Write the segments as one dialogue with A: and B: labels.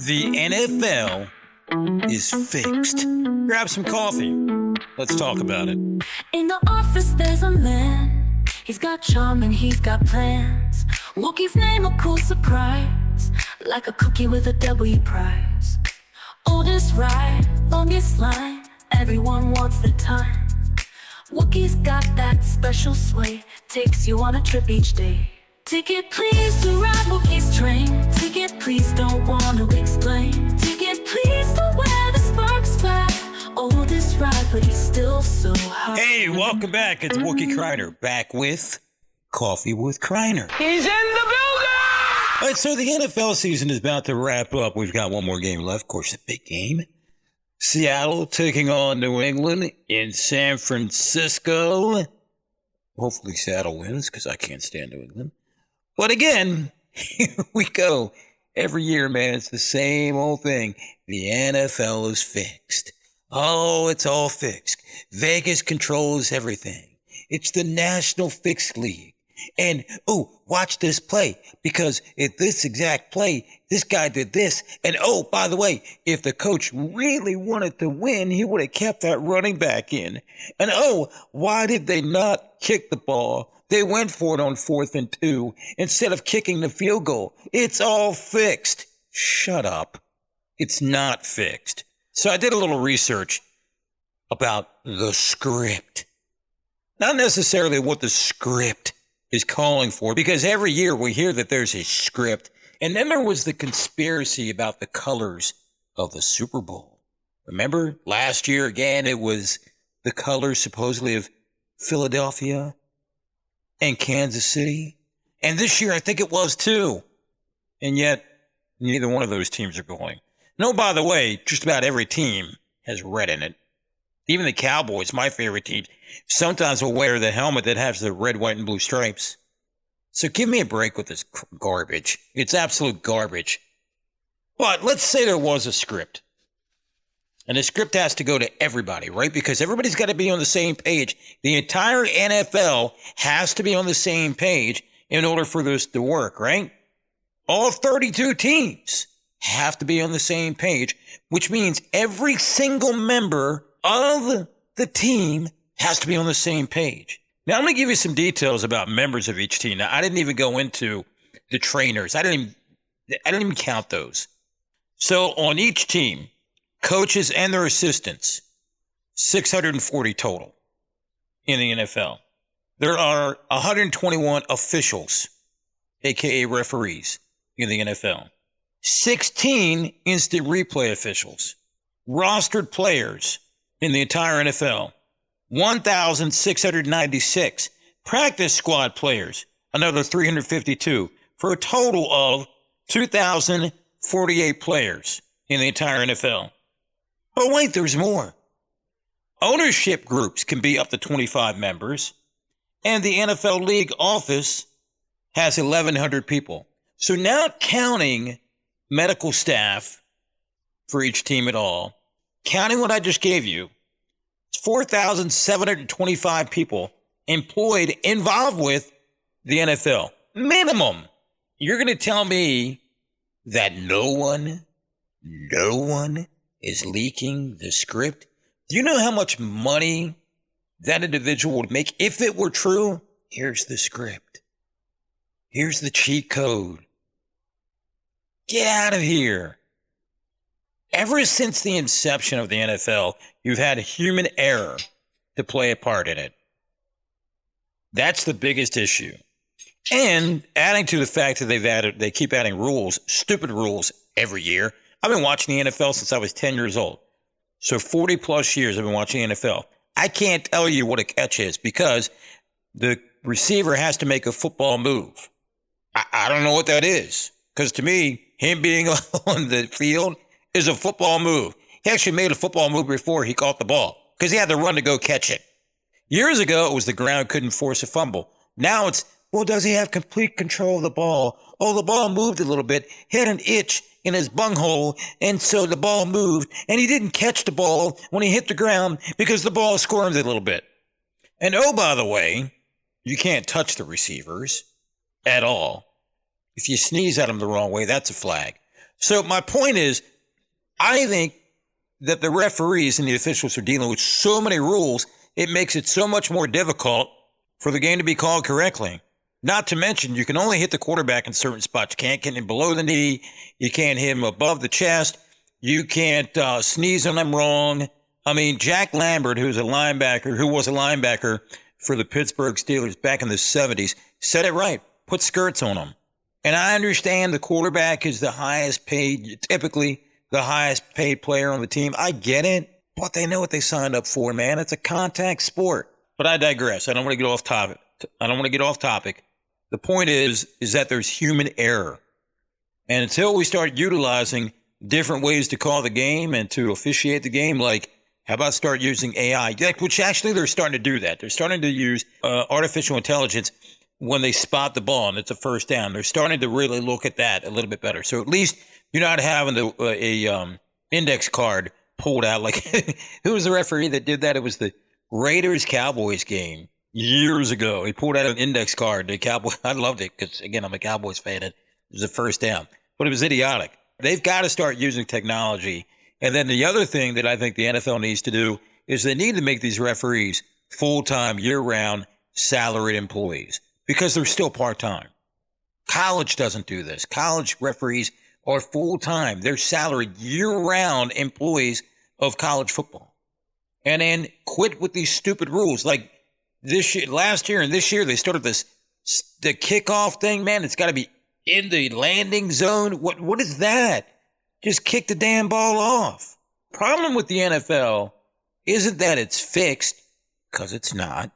A: The NFL is fixed. Grab some coffee. Let's talk about it.
B: In the office there's a man. He's got charm and he's got plans. Wookie's name a cool surprise, like a cookie with a W prize. Oldest ride, longest line, everyone wants the time. Wookie's got that special sway, takes you on a trip each day. Ticket please to ride Wookie's train. Ticket please, don't wanna explain. Ticket please to where the sparks fly. Oldest ride, but he's still so high.
A: Hey, welcome back. It's Wookie Kreiner back with Coffee with Kreiner.
C: He's in the building!
A: All right, so the NFL season is about to wrap up. We've got one more game left. Of course, a big game. Seattle taking on New England in San Francisco. Hopefully Seattle wins because I can't stand New England. But again, here we go. Every year, man, it's the same old thing. The NFL is fixed. Oh, it's all fixed. Vegas controls everything. It's the National Fixed League. And, oh, watch this play, because at this exact play, this guy did this. And, oh, by the way, if the coach really wanted to win, he would have kept that running back in. And, oh, why did they not kick the ball? They went for it on 4th and 2 instead of kicking the field goal. It's all fixed. Shut up. It's not fixed. So I did a little research about the script. Not necessarily what the script is calling for, because every year we hear that there's a script. And then there was the conspiracy about the colors of the Super Bowl. Remember last year again, it was the colors supposedly of Philadelphia and Kansas City. And this year I think it was too. And yet neither one of those teams are going. No, by the way, just about every team has red in it. Even the Cowboys, my favorite team, sometimes will wear the helmet that has the red, white, and blue stripes. So give me a break with this garbage. It's absolute garbage. But let's say there was a script. And the script has to go to everybody, right? Because everybody's got to be on the same page. The entire NFL has to be on the same page in order for this to work, right? All 32 teams have to be on the same page, which means every single member of the team has to be on the same page. Now, I'm going to give you some details about members of each team. Now, I didn't even go into the trainers. I didn't even count those. So on each team, coaches and their assistants, 640 total in the NFL. There are 121 officials, aka referees, in the NFL. 16 instant replay officials, rostered players in the entire NFL, 1,696 practice squad players, another 352, for a total of 2,048 players in the entire NFL. Oh, wait, there's more. Ownership groups can be up to 25 members, and the NFL League office has 1,100 people. So now counting medical staff for each team at all, counting what I just gave you, it's 4,725 people employed, involved with the NFL. Minimum. You're going to tell me that no one is leaking the script? Do you know how much money that individual would make if it were true? Here's the script. Here's the cheat code. Get out of here. Ever since the inception of the NFL, you've had human error to play a part in it. That's the biggest issue. And adding to the fact that they keep adding rules, stupid rules every year. I've been watching the NFL since I was 10 years old. So 40 plus years I've been watching the NFL. I can't tell you what a catch is because the receiver has to make a football move. I don't know what that is. Because to me, him being on the field is a football move. He actually made a football move before he caught the ball because he had to run to go catch it. Years ago, it was the ground couldn't force a fumble. Now it's, well, does he have complete control of the ball? Oh, the ball moved a little bit, hit an itch in his bunghole, and so the ball moved, and he didn't catch the ball when he hit the ground because the ball squirmed a little bit. And oh, by the way, you can't touch the receivers at all. If you sneeze at them the wrong way, that's a flag. So my point is, I think that the referees and the officials are dealing with so many rules, it makes it so much more difficult for the game to be called correctly. Not to mention, you can only hit the quarterback in certain spots. You can't get him below the knee. You can't hit him above the chest. You can't sneeze on him wrong. I mean, Jack Lambert, who was a linebacker for the Pittsburgh Steelers back in the 70s, said it right. Put skirts on them. And I understand the quarterback is the highest paid, typically the highest paid player on the team. I get it, but they know what they signed up for, man. It's a contact sport. But I digress. I don't want to get off topic. The point is that there's human error. And until we start utilizing different ways to call the game and to officiate the game, like how about start using AI, which actually they're starting to do that. They're starting to use artificial intelligence when they spot the ball and it's a first down. They're starting to really look at that a little bit better. So at least you're not having a index card pulled out. Like, who was the referee that did that? It was the Raiders-Cowboys game years ago. He pulled out an index card. The Cowboys, I loved it because, again, I'm a Cowboys fan. It was a first down. But it was idiotic. They've got to start using technology. And then the other thing that I think the NFL needs to do is they need to make these referees full-time, year-round, salaried employees because they're still part-time. College doesn't do this. College referees are full-time. They're salaried year-round employees of college football. And then quit with these stupid rules. Like last year and this year, they started the kickoff thing, man. It's got to be in the landing zone. What is that? Just kick the damn ball off. Problem with the NFL isn't that it's fixed, because it's not.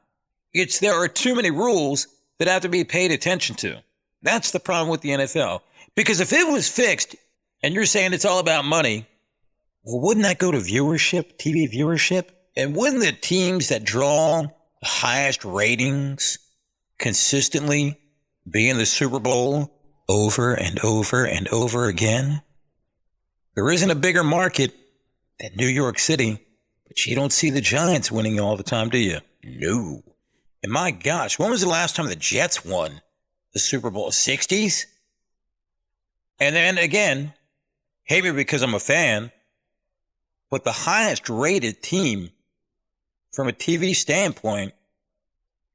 A: It's there are too many rules that have to be paid attention to. That's the problem with the NFL. Because if it was fixed, and you're saying it's all about money, well, wouldn't that go to viewership, TV viewership? And wouldn't the teams that draw the highest ratings consistently be in the Super Bowl over and over and over again? There isn't a bigger market than New York City, but you don't see the Giants winning all the time, do you? No. And my gosh, when was the last time the Jets won the Super Bowl? 60s? And then again, hate me because I'm a fan, but the highest rated team from a TV standpoint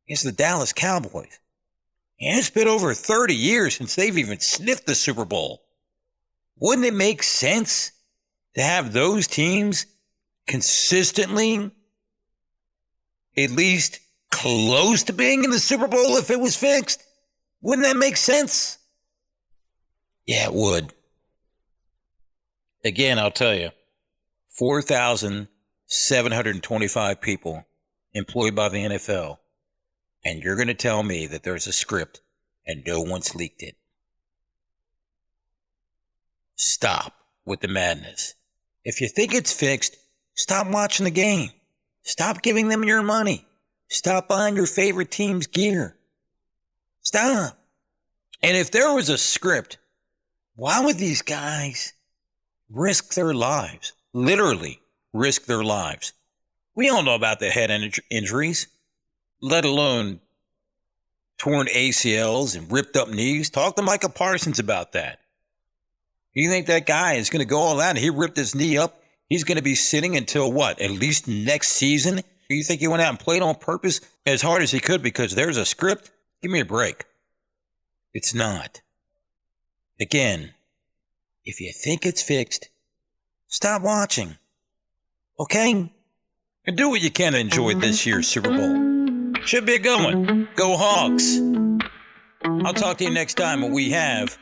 A: is the Dallas Cowboys. And it's been over 30 years since they've even sniffed the Super Bowl. Wouldn't it make sense to have those teams consistently at least close to being in the Super Bowl if it was fixed? Wouldn't that make sense? Yeah, it would. Again, I'll tell you, 4,725 people employed by the NFL, and you're going to tell me that there's a script and no one's leaked it. Stop with the madness. If you think it's fixed, stop watching the game. Stop giving them your money. Stop buying your favorite team's gear. Stop. And if there was a script, why would these guys risk their lives? Literally risk their lives. We all know about the head injuries, let alone torn ACLs and ripped up knees. Talk to Micah Parsons about that. You think that guy is going to go all out and he ripped his knee up? He's going to be sitting until what? At least next season? You think he went out and played on purpose as hard as he could because there's a script? Give me a break. It's not. Again, if you think it's fixed, stop watching. Okay? And do what you can to enjoy this year's Super Bowl. Should be a good one. Go Hogs. I'll talk to you next time when we have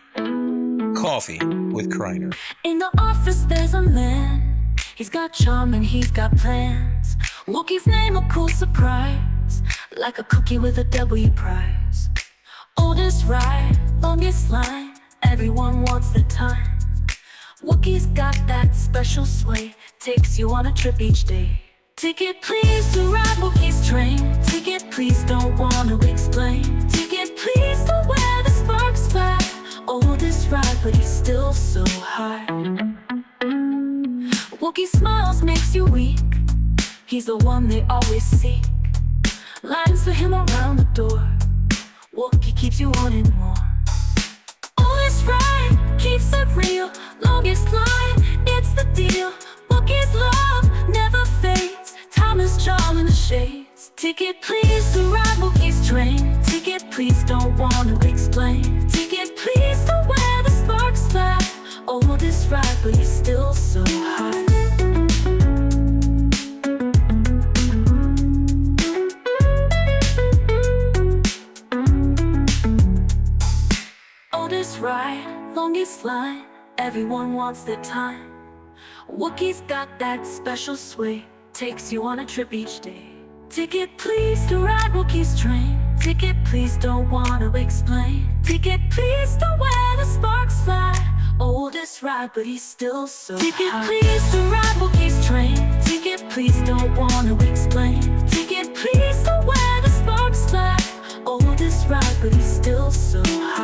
A: Coffee with Kreiner.
B: In the office there's a man. He's got charm and he's got plans. Wookie's name a cool surprise, like a cookie with a W prize. Oldest ride, longest line, everyone wants the time. Wookie's got that special sway, takes you on a trip each day. Ticket please to ride Wookie's train. Ticket please, don't wanna explain. Ticket please to where the sparks fly. Oldest ride, but he's still so high. Wookie smiles, makes you weak. He's the one they always seek. Lines for him around the door. Wookie keeps you wanting more. deal. Wookiee's love never fades. Thomas Charm in the shades. Ticket please to ride Wookiee's train. Ticket please, don't wanna explain. Ticket please to where the sparks fly. Oldest ride, but he's still so high. Oldest ride, longest line, everyone wants their time. Wookiee's got that special sway, takes you on a trip each day. Ticket please to ride Wookiee's train. Ticket please, don't wanna explain. Ticket please to where the sparks fly. Oldest ride, but he's still so high. Ticket please to ride Wookiee's train. Ticket please, don't wanna explain. Ticket please to where the sparks fly. Oldest ride, but he's still so high.